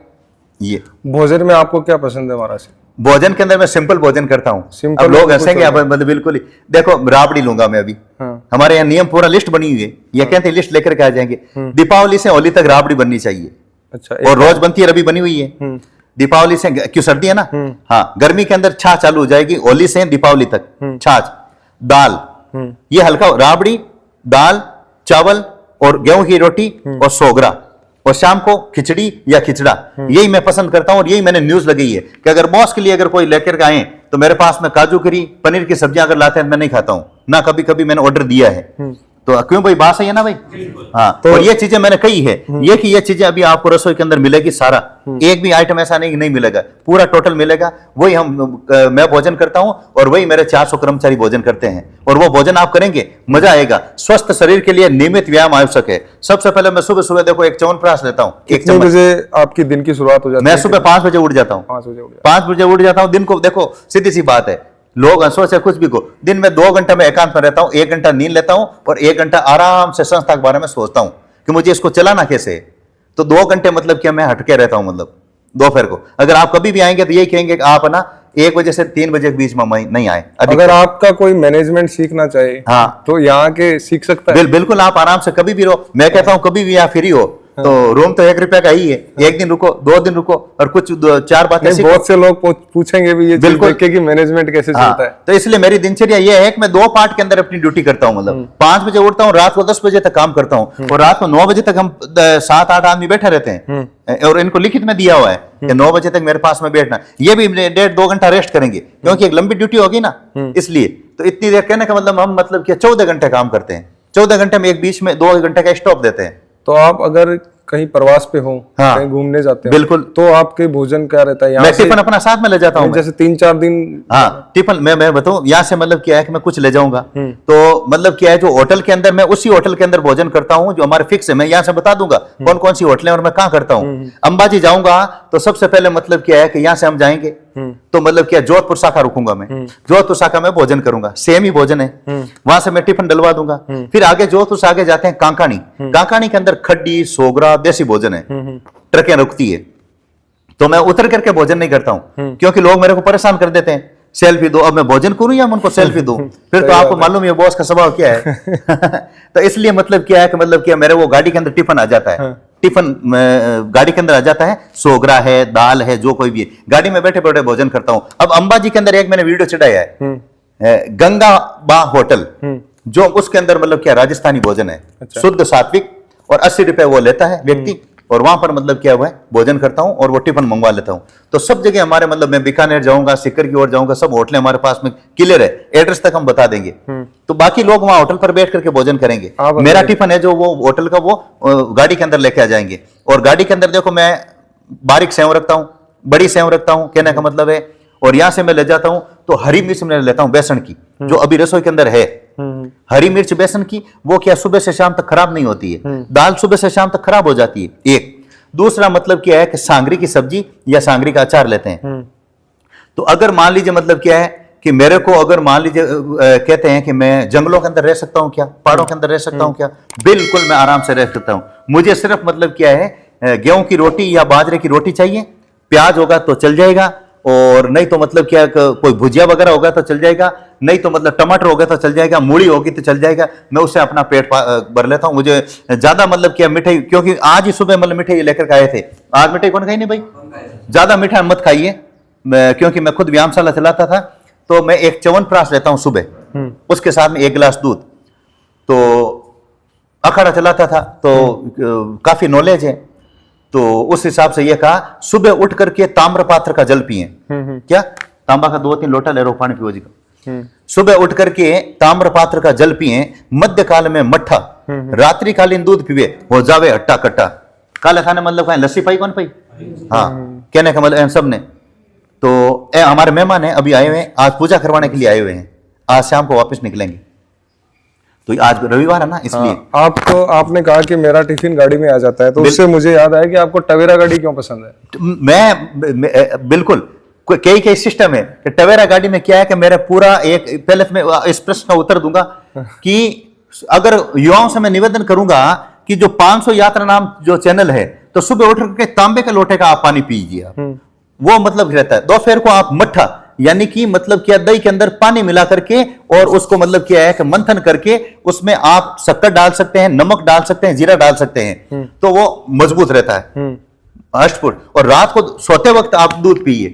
ये भोजन में आपको क्या पसंद है महाराज? भोजन के अंदर मैं सिंपल भोजन करता हूँ। सिंपल अब लोग हंसेंगे, आप मतलब बिल्कुल ही देखो राबड़ी लूंगा मैं अभी। हाँ। हमारे यहाँ नियम पूरा लिस्ट बनी हुई है, ये कहते हैं लिस्ट लेकर के आ जाएंगे। दीपावली से होली तक राबड़ी बननी चाहिए। अच्छा। और रोज बनती है, रबी बनी हुई है। दीपावली से क्यों, सर्दी है ना, हाँ, गर्मी के अंदर छाछ चालू हो जाएगी, होली से दीपावली तक छाछ। दाल, ये हल्का राबड़ी, दाल, चावल और गेहूं की रोटी और सोगरा, और शाम को खिचड़ी या खिचड़ा। यही मैं पसंद करता हूं और यही मैंने न्यूज लगाई है कि अगर बॉस के लिए अगर कोई लेकर के आए तो मेरे पास में काजू करी, पनीर की सब्जियां अगर लाते हैं मैं नहीं खाता हूं ना, कभी कभी मैंने ऑर्डर दिया है। तो क्यों भाई, बात सही है ना भाई? हाँ। तो और ये चीजें मैंने कही है, ये कि ये चीजें अभी आपको रसोई के अंदर मिलेगी सारा, एक भी आइटम ऐसा नहीं मिलेगा, पूरा टोटल मिलेगा। वही मैं भोजन करता हूं और वही मेरे 400 कर्मचारी भोजन करते हैं और वो भोजन आप करेंगे, मजा आएगा। स्वस्थ शरीर के लिए नियमित व्यायाम आवश्यक है। सबसे पहले मैं सुबह सुबह देखो एक च्यवनप्राश लेता हूँ। कितने बजे आपकी दिन की शुरुआत हो जाती है? मैं सुबह 5 बजे उठ जाता हूँ। 5 बजे उठ जाता हूँ। दिन को देखो सीधी सी बात है, लोग हंसो से कुछ भी को, दिन में 2 घंटा में एकांत में रहता हूं, 1 घंटा नींद लेता हूं और 1 घंटा आराम से संस्था के बारे में सोचता हूं कि मुझे इसको चलाना कैसे है। तो 2 घंटे मतलब क्या मैं हटके रहता हूं, मतलब दोपहर को। अगर आप कभी भी आएंगे तो यही कहेंगे कि आप ना 1 बजे से 3 बजे के बीच में नहीं आए। अगर आपका कोई मैनेजमेंट सीखना चाहे हाँ, तो यहाँ के सीख सकता है? बिल्कुल, आप आराम से कभी भी रहो। मैं कहता हूं कभी भी यहाँ फ्री हो, तो रूम तो 1 रुपया का ही है। एक दिन रुको, 2 दिन रुको, और कुछ 4 बातें सीखो। बहुत से लोग पूछेंगे भी ये चीज बिल्कुल। देख के कि मैनेजमेंट कैसे चलता है। तो इसलिए मेरी दिनचर्या ये है कि मैं 2 पार्ट के अंदर अपनी ड्यूटी करता हूँ। मतलब 5 बजे उठता हूँ, रात को 10 बजे तक काम करता हूँ, और रात को 9 बजे तक हम 7-8 आदमी बैठे रहते हैं, और इनको लिखित में दिया हुआ है कि 9 बजे तक मेरे पास में बैठना। ये भी 1.5-2 घंटा रेस्ट करेंगे, क्योंकि एक लंबी ड्यूटी होगी ना, इसलिए। तो इतनी देर कहने का मतलब हम मतलब कि 14 घंटे काम करते हैं। 14 घंटे में एक बीच में 2 घंटे का स्टॉप देते हैं। तो आप अगर कहीं प्रवास पे हो, हाँ, कहीं घूमने जाते हो, बिल्कुल, तो आपके भोजन क्या रहता है? मैं टिफिन अपना साथ में ले जाता हूँ। जैसे 3-4 दिन। हाँ, टिफिन मैं बताऊँ यहाँ से मतलब क्या है कि मैं कुछ ले जाऊंगा, तो मतलब क्या है, जो होटल के अंदर मैं उसी होटल के अंदर भोजन करता हूँ जो हमारे फिक्स है। मैं यहाँ से बता दूंगा कौन कौन सी होटलें और मैं कहाँ करता हूँ। अंबाजी जाऊंगा तो सबसे पहले मतलब क्या है कि यहाँ से हम जाएंगे तो मतलब क्या, जोधपुर शाखा रुकूंगा मैं, जोधपुर शाखा में भोजन करूंगा, सेम ही भोजन है, वहां से मैं टिफिन डलवा दूंगा। फिर आगे जोधपुर से आगे जाते हैं कांकानी। कांकानी के अंदर खड्डी, सोगरा, देसी भोजन है, ट्रकें रुकती है, तो मैं उतर करके भोजन नहीं करता हूं, क्योंकि लोग मेरे को परेशान कर देते हैं, सेल्फी दो। अब मैं भोजन करूं या मैं उनको सेल्फी दूं, फिर तो आपको मालूम है बॉस का स्वभाव क्या है। तो इसलिए मतलब क्या है कि मतलब क्या, मेरे वो गाड़ी के अंदर टिफिन आ जाता है, टिफिन गाड़ी के अंदर आ जाता है, सोगरा है, दाल है, जो कोई भी है, गाड़ी में बैठे बैठे भोजन करता हूं। अब अंबाजी के अंदर एक मैंने वीडियो चढ़ाया है, गंगा बा होटल, जो उसके अंदर मतलब क्या राजस्थानी भोजन है, शुद्ध सात्विक, और 80 रुपए वो लेता है व्यक्ति, और वहां पर मतलब क्या हुआ है भोजन करता हूं, और वो टिफिन मंगवा लेता हूं। तो सब जगह हमारे मतलब मैं बीकानेर जाऊंगा, सिक्कर की ओर जाऊंगा, सब होटलें हमारे पास में क्लियर है, एड्रेस तक हम बता देंगे, तो बाकी लोग वहां होटल पर बैठ करके भोजन करेंगे। मेरा टिफिन है जो वो होटल का वो गाड़ी के अंदर लेके आ जाएंगे, और गाड़ी के अंदर देखो मैं बारीक सेव रखता हूं, बड़ी सेव रखता हूं, कहने का मतलब है। और यहां से मैं ले जाता हूं तो हरी मिर्च मैं लेता हूं बेसन की, जो अभी रसोई के अंदर है, हरी मिर्च बेसन की, वो क्या सुबह से शाम तक खराब नहीं होती है। दाल सुबह से शाम तक खराब हो जाती है। एक दूसरा मतलब क्या है कि सांगरी की सब्जी या सांगरी का अचार लेते हैं। तो अगर मान लीजिए मतलब क्या है कि मेरे को अगर मान लीजिए कहते हैं कि मैं जंगलों के अंदर रह सकता हूं क्या, पहाड़ों के अंदर रह सकता हूं क्या, बिल्कुल मैं आराम से रह सकता हूं। मुझे सिर्फ मतलब क्या है गेहूं की रोटी या बाजरे की रोटी चाहिए, प्याज होगा तो चल जाएगा, और नहीं तो मतलब क्या कोई भुजिया वगैरह होगा तो चल जाएगा, नहीं तो मतलब टमाटर होगा तो चल जाएगा, मूली होगी तो चल जाएगा, मैं उससे अपना पेट भर लेता हूं। मुझे ज्यादा मतलब क्या मिठाई, क्योंकि आज ही सुबह मतलब मिठाई लेकर के आए थे, आज मिठाई कौन खाई नहीं भाई, ज्यादा मीठा मत खाइए, क्योंकि मैं खुद व्यायामशाला चलाता था, तो मैं एक च्यवनप्राश लेता हूं सुबह, उसके साथ में 1 गिलास दूध, तो अखाड़ा चलाता था, तो काफी नॉलेज है। तो उस हिसाब से ये कहा सुबह उठ करके ताम्र पात्र का जल पिए, क्या तांबा का 2-3 लोटा ले रो पानी पियो जी का, सुबह उठ करके ताम्र पात्र का जल पिए, मध्य काल में मट्ठा, रात्रि कालीन दूध पिए, हो जावे हट्टा कट्टा। काले खाने मतलब कहें लस्सी पाई कौन पाई, हाँ कहने का मतलब सब ने। तो हमारे मेहमान है अभी आए हुए हैं, आज पूजा करवाने के लिए आए हुए हैं, आज शाम को वापस निकलेंगे, तो आज रविवार है ना इसलिए। आपको आपने कहा कि मेरा टिफिन गाड़ी में आ जाता है, तो उससे मुझे याद आया कि आपको टवेरा गाड़ी क्यों पसंद है? मैं बिल्कुल कई कई सिस्टम है कि टवेरा गाड़ी में क्या है कि मेरा पूरा एक, पहले मैं इस प्रश्न का उत्तर दूंगा कि अगर युवाओं से मैं निवेदन करूंगा कि जो 500 यात्रा नाम जो चैनल है, तो सुबह उठ करके तांबे के लोटे का आप पानी पीजिए, आप वो मतलब रहता है। दोपहर को आप मट्ठा, यानी कि मतलब क्या दही के अंदर पानी मिला करके, और उसको मतलब क्या है कि मंथन करके उसमें आप शक्कर डाल सकते हैं, नमक डाल सकते हैं, जीरा डाल सकते हैं, तो वो मजबूत रहता है अष्टपुर। और रात को सोते वक्त आप दूध पिए,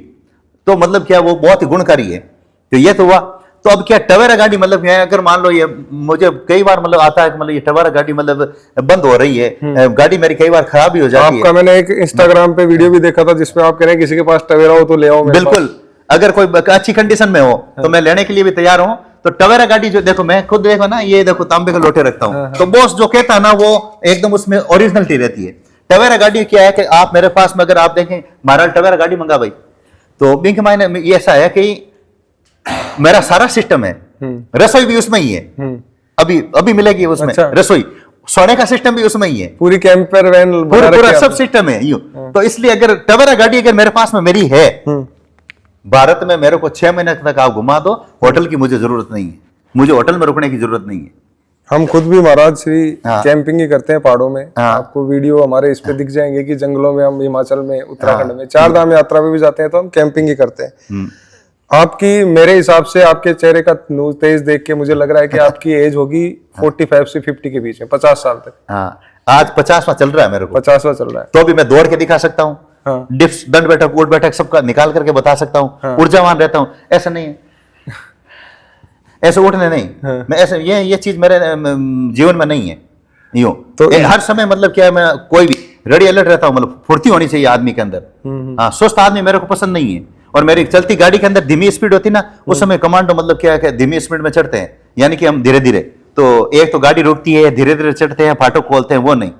तो मतलब क्या वो बहुत ही गुणकारी है। तो ये तो हुआ। तो अब क्या टवेरा गाड़ी मतलब अगर मान लो ये मुझे कई बार मतलब आता है कि मतलब ये टवेरा गाड़ी मतलब बंद हो रही है, गाड़ी मेरी कई बार खराब भी हो जाती है। आपका मैंने एक इंस्टाग्राम पे वीडियो भी देखा था जिसपे आप कह रहे हैं किसी के पास टवेरा हो तो ले आओ मेरे पास। बिल्कुल, अगर कोई अच्छी कंडीशन में हो तो मैं लेने के लिए भी तैयार हूं। तो टवेरा गाड़ी जो देखो, मैं खुद देखो ना, ये देखो तांबे के लोटे रखता हूं, तो बॉस जो कहता है ना वो एकदम उसमें ओरिजिनलिटी रहती है। टवेरा गाड़ी क्या है कि आप मेरे पास में अगर आप देखें महाराज टवेरा गाड़ी मंगा भाई, तो बिंक मायने ये ऐसा है कि मेरा सारा सिस्टम है, रसोई भी उसमें ही है, अभी अभी मिलेगी उसमें। अच्छा। रसोई, सोने का सिस्टम भी उसमें ही है, पूरी कैंपर वैन पूरा सब सिस्टम है यूं। तो इसलिए अगर टवेरा गाड़ी अगर मेरे पास में मेरी है, भारत में मेरे को 6 महीने तक आप घुमा दो, होटल की मुझे जरूरत नहीं है, मुझे होटल में रुकने की जरूरत नहीं है। हम खुद भी महाराज श्री कैंपिंग ही करते हैं पहाड़ों में। आपको वीडियो हमारे इस पे दिख जाएंगे कि जंगलों में, हम हिमाचल में, उत्तराखंड में 4 धाम यात्रा में भी जाते हैं, तो हम कैंपिंग ही करते हैं। आपकी, मेरे हिसाब से आपके चेहरे का तेज देख के मुझे लग रहा है कि आपकी एज होगी 45 से 50 के बीच में, 50 साल तक। हाँ, आज 50वां चल रहा है मेरे को, 50वां चल रहा है। तो भी मैं दौड़ के दिखा सकता हूँ। हाँ। डिप्स, दंड बैठक, उठ बैठक सबका निकाल करके बता सकता हूँ। हाँ। ऊर्जावान रहता हूँ। ऐसा नहीं है, ऐसे उठने नहीं। हाँ। मैं ऐसे, ये चीज मेरे जीवन में नहीं है। यूं तो हर समय मतलब क्या है, मैं कोई भी रेडी अलर्ट रहता हूँ। मतलब फुर्ती होनी चाहिए आदमी के अंदर। हाँ, सुस्त आदमी मेरे को पसंद नहीं है। और मेरी चलती गाड़ी के अंदर धीमी स्पीड होती ना, उस समय कमांडो मतलब क्या है कि धीमी स्पीड में चढ़ते हैं, यानी कि हम धीरे धीरे। तो एक तो गाड़ी रुकती है, धीरे धीरे चढ़ते हैं, फाटक खोलते हैं, वो नहीं।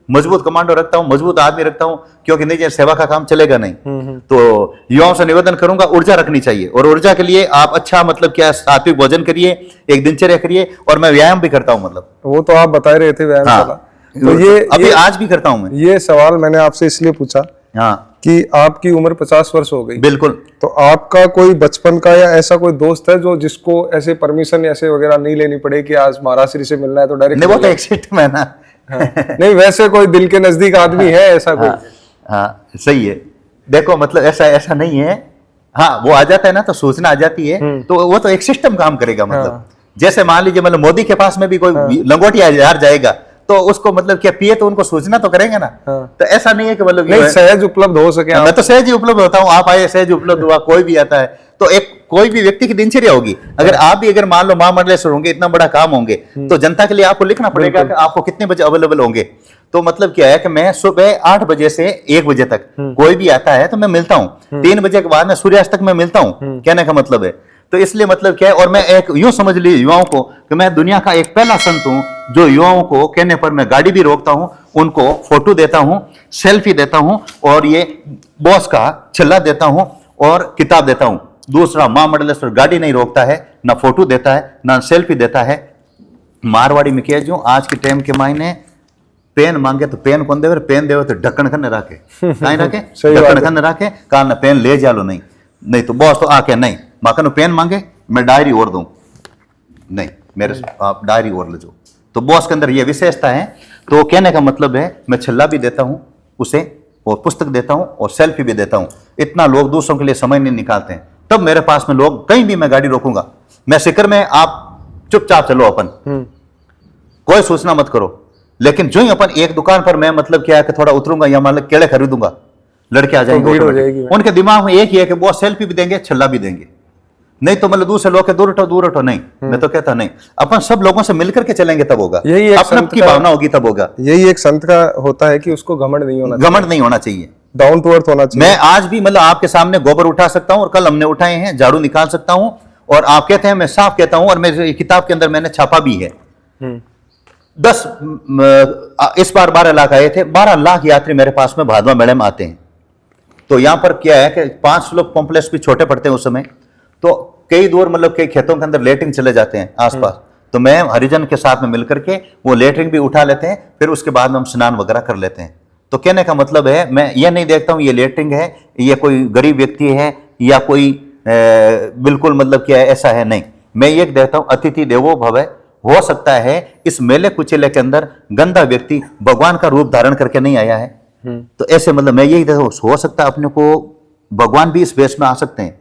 मजबूत कमांडो रखता हूँ, मजबूत आदमी रखता हूँ, क्योंकि नहीं जैसे सेवा का काम चलेगा नहीं। तो युवाओं से निवेदन करूंगा, ऊर्जा रखनी चाहिए। और ऊर्जा के लिए आप अच्छा मतलब क्या, सात्विक भोजन करिए, एक दिनचर्या करिए, और मैं व्यायाम भी करता हूँ। मतलब वो तो आप बता रहे थे व्यायाम हाँ, वाला। तो ये अभी आज भी करता हूँ मैं। ये सवाल मैंने आपसे इसलिए पूछा हाँ कि आपकी उम्र 50 वर्ष हो गई। बिल्कुल। तो आपका कोई बचपन का या ऐसा कोई दोस्त है जो जिसको ऐसे परमिशन ऐसे वगैरह नहीं लेनी पड़े कि आज महाराज श्री से मिलना है तो डायरेक्ट? नहीं, वो तो एक सिस्टम है ना। हाँ। नहीं, वैसे कोई दिल के नजदीक आदमी है ऐसा कोई? हाँ, सही है। देखो मतलब ऐसा नहीं है। हाँ, वो आ जाता है ना तो सूचना आ जाती है, तो वो तो एक सिस्टम काम करेगा। मतलब हाँ। जैसे मान लीजिए मतलब मोदी के पास में भी कोई लंगोटिया हार जाएगा, तो उसको मतलब क्या पिए तो उनको सूचना तो करेंगे ना। हाँ। तो ऐसा नहीं है कि मतलब नहीं, सहज उपलब्ध हो सके। मैं तो सहज ही उपलब्ध होता हूँ। आप आए, सहज उपलब्ध हुआ, कोई भी आता है। तो एक कोई भी व्यक्ति की दिनचर्या होगी। अगर आप भी अगर मान लो महामंडलेश्वर होंगे, इतना बड़ा काम होंगे, तो जनता के लिए आपको लिखना पड़ेगा कि आपको कितने बजे अवेलेबल होंगे। तो मतलब क्या है कि मैं सुबह 8 बजे से 1 बजे तक कोई भी आता है तो मैं मिलता हूँ। 3 बजे के बाद में सूर्यास्त तक मैं मिलता हूँ। कहने का मतलब है, तो इसलिए मतलब क्या है, और मैं एक यूं समझ ली युवाओं को कि मैं दुनिया का एक पहला संत हूं जो युवाओं को कहने पर मैं गाड़ी भी रोकता हूं, उनको फोटो देता हूं, सेल्फी देता हूं, और ये बॉस का छल्ला देता हूं और किताब देता हूं। दूसरा, महामंडलेश्वर गाड़ी नहीं रोकता है, ना फोटो देता है, ना सेल्फी देता है। मारवाड़ी में कह जो आज के टाइम के मायने पेन मांगे तो पेन कौन देवे, पेन देवे तो ढक्कन खन रखे, कहीं रखे ढक्कन खन रखे, कान पेन ले जालो नहीं तो बॉस तो आके नहीं माकन पेन मांगे मैं डायरी और दूं, नहीं मेरे आप डायरी और ले जाओ। तो बॉस के अंदर ये विशेषता है। तो कहने का मतलब है, मैं छल्ला भी देता हूं उसे, और पुस्तक देता हूं, और सेल्फी भी देता हूं। इतना लोग दूसरों के लिए समय नहीं निकालते हैं। तब मेरे पास में लोग, कहीं भी मैं गाड़ी रोकूंगा, मैं सिक्कर में, आप चुपचाप चलो अपन, कोई सूचना मत करो। लेकिन जो ही अपन एक दुकान पर मैं मतलब क्या है कि थोड़ा उतरूंगा या मान लो केले खरीदूंगा, लड़के आ जाएंगे, भीड़ हो जाएगी। उनके दिमाग में एक ही है कि वो सेल्फी भी देंगे, छल्ला भी देंगे। नहीं तो मतलब दूसरे लोग के दूर हटो नहीं। मैं तो कहता नहीं, अपन सब लोगों से मिलकर के चलेंगे तब होगा, यही एक अपने की भावना होगी तब होगा। यही एक संत का होता है कि उसको घमंड नहीं होना चाहिए, घमंड नहीं होना चाहिए, डाउन टू अर्थ होना चाहिए। मैं आज भी मतलब आपके सामने गोबर उठा सकता हूं, और कल हमने उठाए हैं, झाड़ू निकाल सकता हूं, और आप कहते हैं मैं साफ कहता हूं, और मेरी किताब के अंदर मैंने छापा भी है। 10 इस बार 12 लाख आए थे। 12 लाख यात्री मेरे पास में भादवा मेले में आते हैं। तो यहां पर क्या है कि 5 लोग कॉम्प्लेक्स भी छोटे पड़ते हैं उस समय, तो कई दूर मतलब कई खेतों के अंदर लेटरिंग चले जाते हैं आसपास। तो मैं हरिजन के साथ में मिलकर के वो लेटरिंग भी उठा लेते हैं, फिर उसके बाद में हम स्नान वगैरह कर लेते हैं। तो कहने का मतलब है, मैं ये नहीं देखता हूं ये लेटरिंग है, ये कोई गरीब व्यक्ति है, या कोई बिल्कुल मतलब क्या है, ऐसा है नहीं। मैं ये देखता हूं अतिथि देवो भव। हो सकता है इस मेले कुचेले के अंदर गंदा व्यक्ति भगवान का रूप धारण करके नहीं आया है, तो ऐसे मतलब मैं यही देखता हूं, हो सकता है अपने को भगवान भी इस वेश में आ सकते हैं।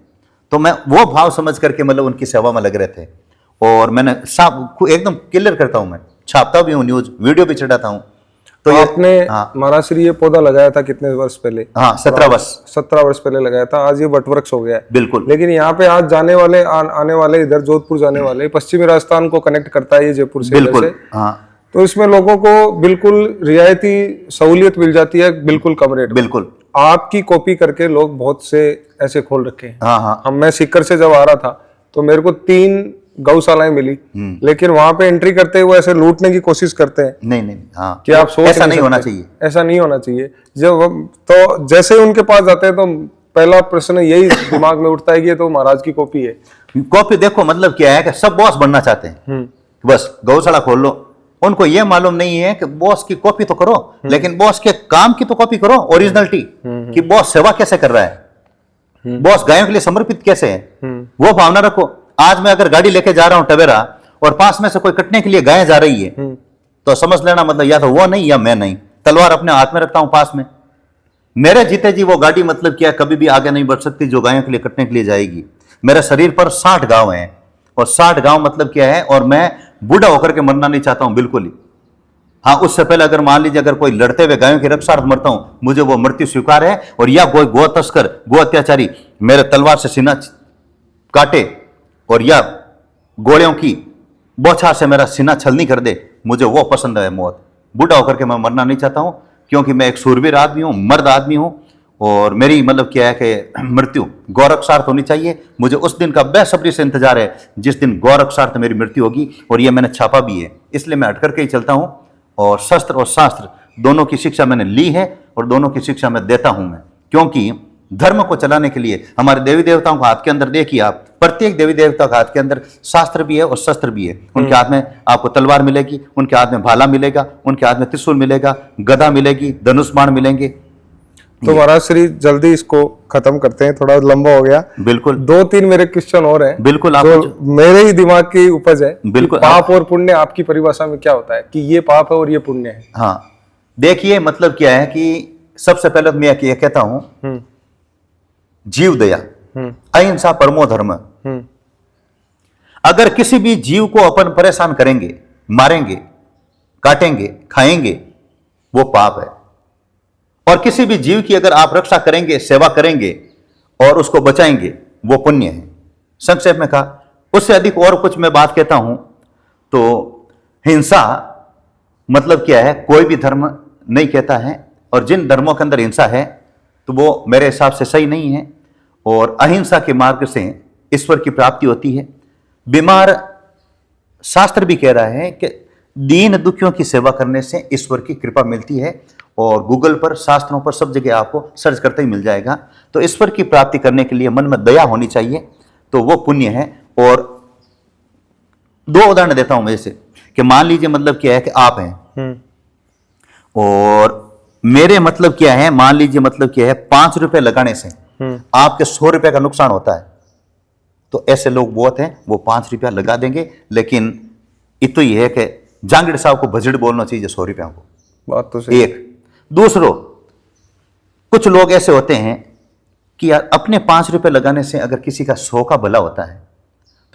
तो मैं वो भाव समझ करके मतलब उनकी सेवा में लग रहे थे, और मैंने साफ एकदम क्लियर करता हूं, मैं छापता भी हूं, न्यूज वीडियो भी चढ़ाता हूं। तो आपने महाराज श्री ये पौधा लगाया था कितने वर्ष पहले? हाँ, 17 वर्ष 17 वर्ष पहले लगाया था। आज ये वटवृक्ष हो गया है। बिल्कुल। लेकिन यहाँ पे आज जाने वाले आने वाले इधर जोधपुर जाने वाले, पश्चिमी राजस्थान को कनेक्ट करता है ये जयपुर से, बिल्कुल। हाँ, तो इसमें लोगों को बिल्कुल रियायती सहूलियत मिल जाती है, बिल्कुल कम रेट। बिल्कुल। आपकी कॉपी करके लोग बहुत से ऐसे खोल रखे हैं। हाँ, मैं सीकर से जब आ रहा था तो मेरे को 3 गौशालाएं मिली, लेकिन वहां पे एंट्री करते हुए ऐसे लूटने की कोशिश करते हैं। नहीं, हाँ, कि आप सोच ऐसा नहीं होना चाहिए, ऐसा नहीं होना चाहिए। जब तो जैसे ही उनके पास जाते हैं तो पहला प्रश्न यही दिमाग में उठता है कि ये तो महाराज की कॉपी है। कॉपी देखो मतलब क्या है कि सब बॉस बनना चाहते हैं, बस गौशाला खोल लो। उनको ये मालूम नहीं है कि बॉस की कॉपी तो करो, लेकिन बॉस के काम की तो कॉपी करो, ओरिजिनलिटी कि बॉस सेवा कैसे कर रहा है, बॉस गायों के लिए समर्पित कैसे है, वो भावना रखो। आज मैं अगर गाड़ी लेके जा रहा हूं टवेरा, और पास में से कोई कटने के लिए गाय जा रही है, तो समझ लेना मतलब या तो वो नहीं या मैं नहीं। तलवार अपने हाथ में रखता हूं पास में, मेरे जीते जी वो गाड़ी मतलब क्या कभी भी आगे नहीं बढ़ सकती जो गायों के लिए कटने के लिए जाएगी। मेरे शरीर पर 60 गांव हैं, और 60 गांव मतलब क्या है, और मैं बूढ़ा होकर के मरना नहीं चाहता हूं बिल्कुल ही। हाँ, उससे पहले अगर मान लीजिए अगर कोई लड़ते हुए गायों की रक्षार्थ मरता हूं, मुझे वो मृत्यु स्वीकार है। और या कोई गो तस्कर, गो अत्याचारी मेरे तलवार से सीना काटे और या गोलियों की बौछार से मेरा सीना छलनी कर दे, मुझे वो पसंद है मौत। बूढ़ा होकर के मैं मरना नहीं चाहता हूं, क्योंकि मैं एक सूरवीर आदमी हूं, मर्द आदमी हूं। और मेरी मतलब क्या है कि मृत्यु गौरक्षार्थ होनी चाहिए। मुझे उस दिन का बेसब्री से इंतजार है जिस दिन गौरक्षार्थ मेरी मृत्यु होगी। और ये मैंने छापा भी है, इसलिए मैं हट करके ही चलता हूं। और शस्त्र और शास्त्र दोनों की शिक्षा मैंने ली है और दोनों की शिक्षा मैं देता हूं मैं, क्योंकि धर्म को चलाने के लिए हमारे देवी देवताओं के हाथ के अंदर देखिए आप, प्रत्येक देवी देवता के हाथ के अंदर शास्त्र भी है और शस्त्र भी है। उनके हाथ में आपको तलवार मिलेगी, उनके हाथ में भाला मिलेगा, उनके हाथ में त्रिशूल मिलेगा, गदा मिलेगी, धनुष बाण मिलेंगे। तो महाराज श्री जल्दी इसको खत्म करते हैं, थोड़ा लंबा हो गया। बिल्कुल, 2-3 मेरे क्वेश्चन और हैं। बिल्कुल, आप जो मेरे ही दिमाग की उपज है। बिल्कुल, पाप और पुण्य आपकी परिभाषा में क्या होता है कि ये पाप है और ये पुण्य है? हाँ, देखिए मतलब क्या है कि सबसे पहले तो मैं ये कहता हूं, जीव दया, अहिंसा परमो धर्म। अगर किसी भी जीव को अपन परेशान करेंगे, मारेंगे, काटेंगे, खाएंगे, वो पाप है। और किसी भी जीव की अगर आप रक्षा करेंगे, सेवा करेंगे और उसको बचाएंगे, वो पुण्य है। संक्षेप में कहा, उससे अधिक और कुछ मैं बात कहता हूं तो हिंसा मतलब क्या है, कोई भी धर्म नहीं कहता है। और जिन धर्मों के अंदर हिंसा है तो वो मेरे हिसाब से सही नहीं है। और अहिंसा के मार्ग से ईश्वर की प्राप्ति होती है। बीमार, शास्त्र भी कह रहा है कि दीन दुखियों की सेवा करने से ईश्वर की कृपा मिलती है। और गूगल पर, शास्त्रों पर, सब जगह आपको सर्च करते ही मिल जाएगा। तो ईश्वर की प्राप्ति करने के लिए मन में दया होनी चाहिए, तो वो पुण्य है। और 2 उदाहरण देता हूं मैं, जैसे कि मान लीजिए मतलब क्या है कि आप हैं और मेरे मतलब क्या है, मान लीजिए मतलब क्या है, 5 रुपए लगाने से आपके 100 रुपए का नुकसान होता है। तो ऐसे लोग बहुत हैं, वो 5 रुपया लगा देंगे, लेकिन इतो ही है कि जांगड़ साहब को बजट बोलना चाहिए 100 रुपया को। बात तो सही। एक दूसरों, कुछ लोग ऐसे होते हैं कि यार अपने 5 रुपए लगाने से अगर किसी का 100 का भला होता है,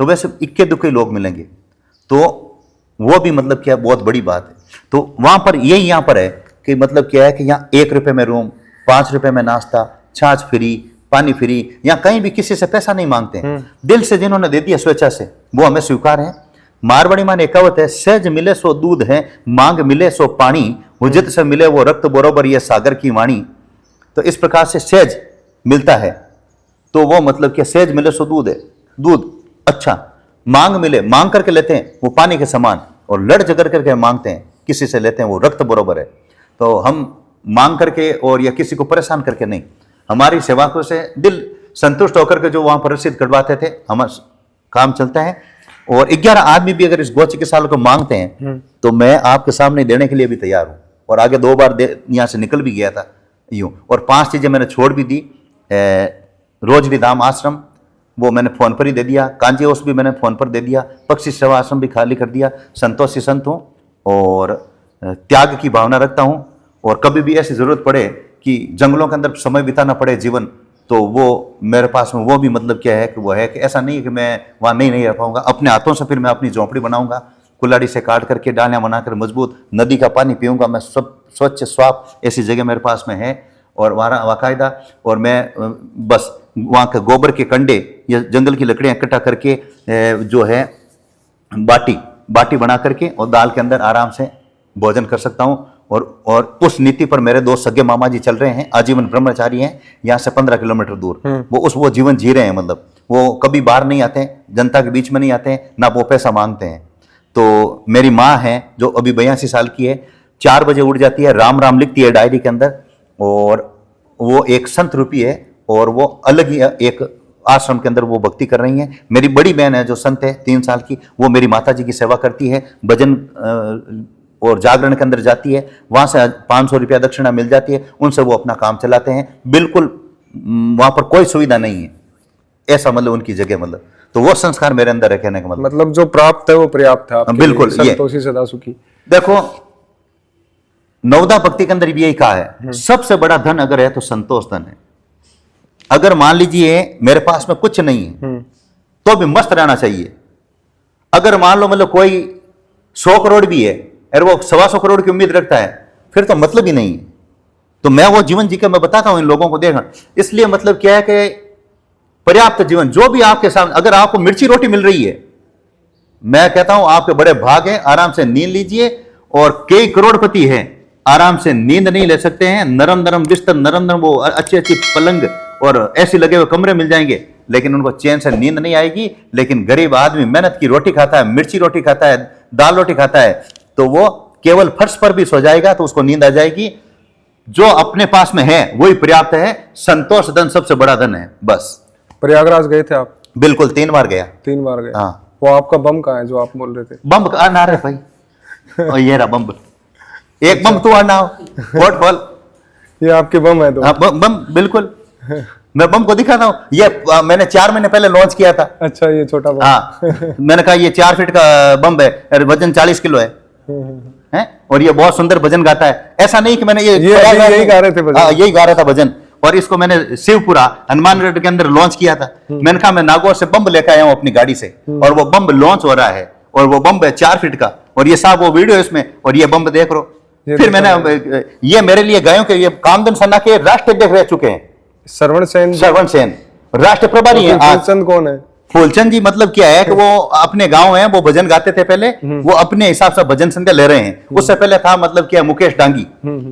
तो वैसे इक्के दुक्के लोग मिलेंगे, तो वो भी मतलब क्या बहुत बड़ी बात है। तो वहां पर यही यहां पर है कि मतलब क्या है कि यहाँ 1 रुपए में रूम, 5 रुपए में नाश्ता, छाछ फ्री, पानी फ्री, या कहीं भी किसी से पैसा नहीं मांगते हैं। दिल से जिन्होंने दे दिया स्वेच्छा से, वो हमें स्वीकार है। मारवाड़ी माने कहावत है, सहज मिले सो दूध है, मांग मिले सो पानी, हुज्जत से मिले वो रक्त बरोबर, ये सागर की वाणी। तो इस प्रकार से सहज मिलता है, तो वो मतलब कि सहज मिले सो दूध है, दूध अच्छा। मांग मिले, मांग करके लेते हैं, वो पानी के समान। और लड़ झगड़ करके मांगते हैं, किसी से लेते हैं, वो रक्त बरोबर है। तो हम मांग करके और या किसी को परेशान करके नहीं, हमारी सेवा को से दिल संतुष्ट होकर के जो वहां पर रसीद कटवाते थे, हमारा काम चलता है। और 11 आदमी भी अगर इस गौ चिकित्सालय को मांगते हैं, तो मैं आपके सामने देने के लिए भी तैयार हूं। और आगे 2 बार यहां से निकल भी गया था यूं। और 5 चीजें मैंने छोड़ भी दी। रोजरी धाम आश्रम वो मैंने फोन पर ही दे दिया, कांजी हाउस भी मैंने फोन पर दे दिया, पक्षी सेवा आश्रम भी खाली कर दिया। संतोषी संत हूं और त्याग की भावना रखता हूं। और कभी भी ऐसी जरूरत पड़े कि जंगलों के अंदर समय बिताना पड़े जीवन, तो वो मेरे पास में वो भी मतलब क्या है कि वो है कि ऐसा नहीं है कि मैं वहाँ नहीं रह पाऊंगा। अपने हाथों से फिर मैं अपनी झोंपड़ी बनाऊंगा, कुल्हाड़ी से काट करके डालियाँ बनाकर मजबूत, नदी का पानी पीऊंगा मैं, सब स्वच्छ स्वाप ऐसी जगह मेरे पास में है। और वहाँ बाकायदा, और मैं बस वहाँ के गोबर के कंडे या जंगल की लकड़ियाँ इकट्ठा करके जो है बाटी बना करके और दाल के अंदर आराम से भोजन कर सकता हूँ। और उस नीति पर मेरे 2 सगे मामा जी चल रहे हैं, आजीवन ब्रह्मचारी हैं, यहाँ से 15 किलोमीटर दूर। वो जीवन जी रहे हैं, मतलब वो कभी बाहर नहीं आते हैं, जनता के बीच में नहीं आते हैं, ना वो पैसा मांगते हैं। तो मेरी माँ है जो अभी 82 साल की है, 4 बजे उठ जाती है, राम राम लिखती है डायरी के अंदर। और वो एक संत रूपी है और वो अलग ही एक आश्रम के अंदर वो भक्ति कर रही हैं। मेरी बड़ी बहन है जो संत है 3 साल की, वो मेरी माता जी की सेवा करती है, भजन और जागरण के अंदर जाती है, वहां से 500 रुपया दक्षिणा मिल जाती है, उनसे वो अपना काम चलाते हैं। बिल्कुल वहां पर कोई सुविधा नहीं है, ऐसा मतलब उनकी जगह, मतलब तो वो संस्कार मेरे अंदर है, कहने का मतलब जो प्राप्त है वो पर्याप्त है आपके बिल्कुल। लिए, संतोषी सदा सुखी। देखो नवदा भक्ति के अंदर भी यही कहा है, सबसे बड़ा धन अगर है तो संतोष धन है। अगर मान लीजिए मेरे पास में कुछ नहीं है तो भी मस्त रहना चाहिए। अगर मान लो मतलब कोई 100 करोड़ भी है, अरे वो 125 करोड़ की उम्मीद रखता है, फिर तो मतलब ही नहीं है। तो मैं वो जीवन जी के मैं बताता हूं इन लोगों को, देखा इसलिए मतलब क्या है कि पर्याप्त जीवन जो भी आपके सामने, अगर आपको मिर्ची रोटी मिल रही है, मैं कहता हूं आपके बड़े भाग हैं, आराम से नींद लीजिए। और कई करोड़पति हैं, आराम से नींद नहीं ले सकते हैं, नरम नरम बिस्तर, नरम नरम वो अच्छी अच्छी पलंग और ऐसी लगे हुए कमरे मिल जाएंगे, लेकिन उनको चैन से नींद नहीं आएगी। लेकिन गरीब आदमी मेहनत की रोटी खाता है, मिर्ची रोटी खाता है, दाल रोटी खाता है, तो वो केवल फर्श पर भी सो जाएगा तो उसको नींद आ जाएगी। जो अपने पास में है वही पर्याप्त है। संतोष धन सबसे बड़ा धन है, बस। प्रयागराज गए थे आप? बिल्कुल 3 बार गया। 3 बार गए। हाँ। वो आपका बम कहाँ है जो आप बोल रहे थे? बम का ना रे भाई, और ये रहा बम। एक बम तू आना हो, वोट बोल। ये आपके बम है? तो हाँ, बम बिल्कुल, मैं बम को दिखाता हूँ। ये मैंने 4 महीने पहले लॉन्च किया था। अच्छा, ये छोटा बम। हाँ, मैंने कहा ये 4 फीट का बम है, वजन 40 किलो है। हैं? और ये बहुत सुंदर भजन गाता है। ऐसा नहीं कि मैंने यही गा रहे थे भजन? हाँ, यही गा रहा था भजन। और इसको मैंने शिवपुरा हनुमानगढ़ के अंदर लॉन्च किया था। मैंने कहा मैं नागौर से बम लेकर आया हूं अपनी गाड़ी से, और वो बम लॉन्च हो रहा है, और वो बम है 4 फीट का, और ये साहब वो वीडियो इसमें, और ये बम देख लो। फिर मैंने ये मेरे लिए गायों के ये कामधन सन्ना के राष्ट्रीय अध्यक्ष रह चुके हैं। श्रवण सेन राष्ट्र प्रभारी हैं। फूलचंद कौन है? फूलचंद जी मतलब क्या है कि वो अपने गांव हैं, वो भजन गाते थे पहले, वो अपने हिसाब से भजन संध्या ले रहे हैं। उससे पहले था मतलब क्या, मुकेश डांगी।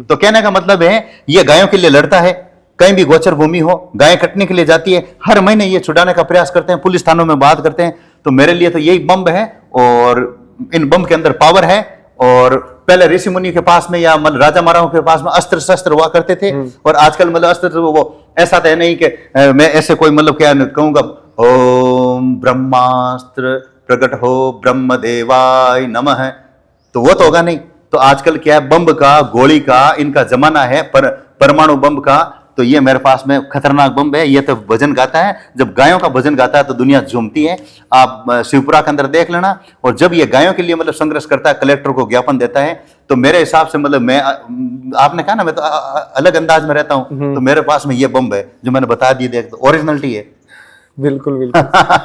तो कहने का मतलब है ये गायों के लिए लड़ता है, कहीं भी गोचर भूमि हो गाय कटने के लिए जाती है, हर महीने ये छुड़ाने का प्रयास करते हैं, पुलिस थानों में बात करते हैं। तो मेरे लिए तो यही बम है, और इन बम के अंदर पावर है। और पहले ऋषि मुनि के पास में या मतलब राजा महाराजाओं के पास में अस्त्र शस्त्र हुआ करते थे, और आजकल मतलब अस्त्र वो ऐसा तो है नहीं कि मैं ऐसे कोई मतलब क्या कहूंगा, ओम ब्रह्मास्त्र प्रकट हो ब्रह्म देवाय नमः, तो वो तो होगा नहीं। तो आजकल क्या है, बम का, गोली का इनका जमाना है, पर परमाणु बम का। तो ये मेरे पास में खतरनाक बम है। ये तो भजन गाता है, जब गायों का भजन गाता है तो दुनिया झूमती है। आप शिवपुरा के अंदर देख लेना। और जब ये गायों के लिए मतलब संघर्ष करता है, कलेक्टर को ज्ञापन देता है, तो मेरे हिसाब से मतलब मैं, आपने कहा ना मैं तो अलग अंदाज में रहता हूं, तो मेरे पास में ये बम है जो मैंने बता दी, देख ओरिजिनलिटी है। बिल्कुल बिल्कुल।